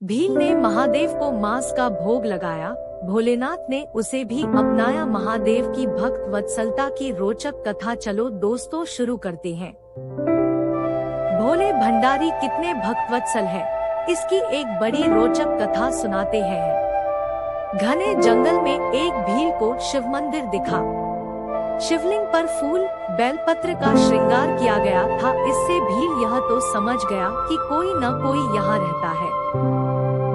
भील ने महादेव को मांस का भोग लगाया। भोलेनाथ ने उसे भी अपनाया। महादेव की भक्त वत्सलता की रोचक कथा चलो दोस्तों शुरू करते हैं। भोले भंडारी कितने भक्तवत्सल है, इसकी एक बड़ी रोचक कथा सुनाते हैं। घने जंगल में एक भील को शिव मंदिर दिखा। शिवलिंग पर फूल बेलपत्र का श्रृंगार किया गया था। इससे भील यह तो समझ गया कि कोई न कोई यहाँ रहता है।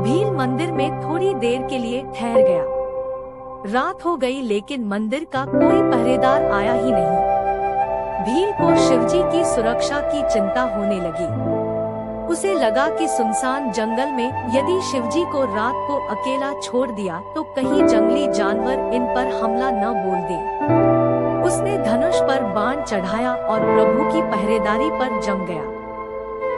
भील मंदिर में थोड़ी देर के लिए ठहर गया। रात हो गई लेकिन मंदिर का कोई पहरेदार आया ही नहीं। भील को शिवजी की सुरक्षा की चिंता होने लगी। उसे लगा कि सुनसान जंगल में यदि शिवजी को रात को अकेला छोड़ दिया तो कहीं जंगली जानवर इन पर हमला न बोल दे। उसने धनुष पर बाण चढ़ाया और प्रभु की पहरेदारी पर जम गया।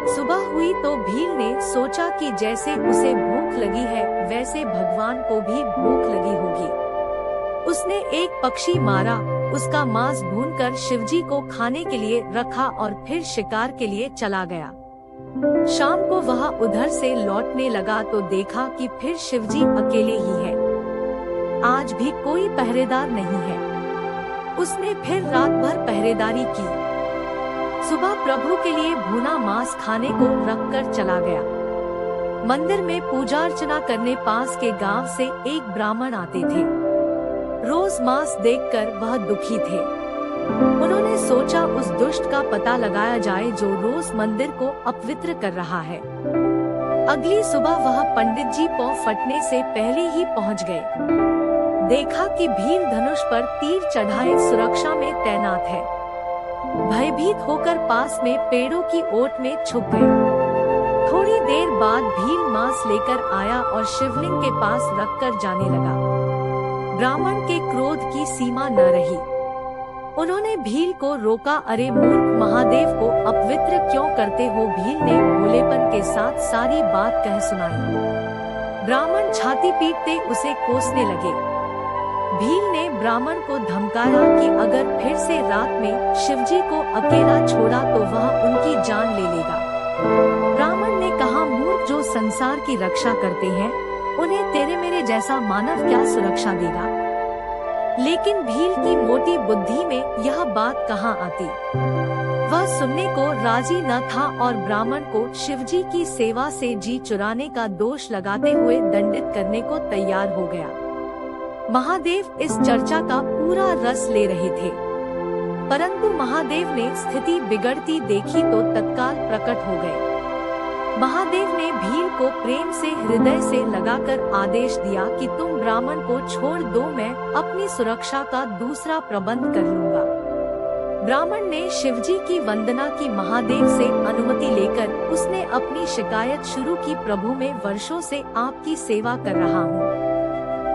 सुबह हुई तो भील ने सोचा कि जैसे उसे भूख लगी है वैसे भगवान को भी भूख लगी होगी। उसने एक पक्षी मारा, उसका मांस भूनकर शिवजी को खाने के लिए रखा और फिर शिकार के लिए चला गया। शाम को वह उधर से लौटने लगा तो देखा कि फिर शिवजी अकेले ही है। आज भी कोई पहरेदार नहीं है। उसने फिर रात भर पहरेदारी की। सुबह प्रभु के लिए भुना मांस खाने को रखकर चला गया। मंदिर में पूजा अर्चना करने पास के गांव से एक ब्राह्मण आते थे। रोज मांस देखकर वह दुखी थे। उन्होंने सोचा उस दुष्ट का पता लगाया जाए जो रोज मंदिर को अपवित्र कर रहा है। अगली सुबह वह पंडित जी पांव फटने से पहले ही पहुंच गए। देखा कि भील धनुष पर तीर चढ़ाए सुरक्षा में तैनात है। भयभीत होकर पास में पेड़ों की ओट में छुप गए। थोड़ी देर बाद भील मांस लेकर आया और शिवलिंग के पास रखकर जाने लगा। ब्राह्मण के क्रोध की सीमा न रही। उन्होंने भील को रोका। अरे मूर्ख, महादेव को अपवित्र क्यों करते हो? भील ने भोलेपन के साथ सारी बात कह सुनाई। ब्राह्मण छाती पीटते उसे कोसने लगे। भील ने ब्राह्मण को धमकाया कि अगर फिर से रात में शिवजी को अकेला छोड़ा तो वह उनकी जान ले लेगा। ब्राह्मण ने कहा, मूर्ख, जो संसार की रक्षा करते हैं उन्हें तेरे मेरे जैसा मानव क्या सुरक्षा देगा? लेकिन भील की मोटी बुद्धि में यह बात कहाँ आती। वह सुनने को राजी न था और ब्राह्मण को शिवजी की सेवा से जी चुराने का दोष लगाते हुए दंडित करने को तैयार हो गया। महादेव इस चर्चा का पूरा रस ले रहे थे, परंतु महादेव ने स्थिति बिगड़ती देखी तो तत्काल प्रकट हो गए। महादेव ने भील को प्रेम से हृदय से लगाकर आदेश दिया कि तुम ब्राह्मण को छोड़ दो, मैं अपनी सुरक्षा का दूसरा प्रबंध कर लूंगा। ब्राह्मण ने शिवजी की वंदना की। महादेव से अनुमति लेकर उसने अपनी शिकायत शुरू की। प्रभु, मैं वर्षों से आपकी सेवा कर रहा हूँ।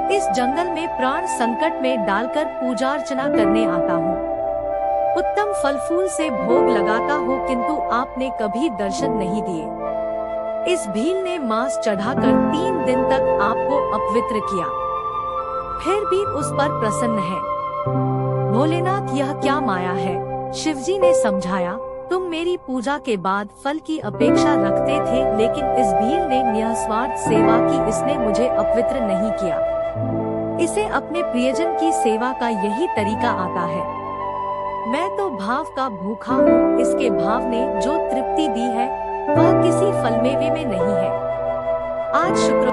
इस जंगल में प्राण संकट में डालकर पूजा अर्चना करने आता हूँ। उत्तम फल फूल से भोग लगाता हूँ, किंतु आपने कभी दर्शन नहीं दिए। इस भील ने मांस चढ़ाकर 3 दिन तक आपको अपवित्र किया, फिर भी उस पर प्रसन्न है। भोलेनाथ, यह क्या माया है? शिवजी ने समझाया, तुम मेरी पूजा के बाद फल की अपेक्षा रखते थे, लेकिन इस भील ने निस्वार्थ सेवा की। इसने मुझे अपवित्र नहीं किया। इसे अपने प्रियजन की सेवा का यही तरीका आता है। मैं तो भाव का भूखा हूँ। इसके भाव ने जो तृप्ति दी है वह किसी फल मेवे में नहीं है। आज शुक्र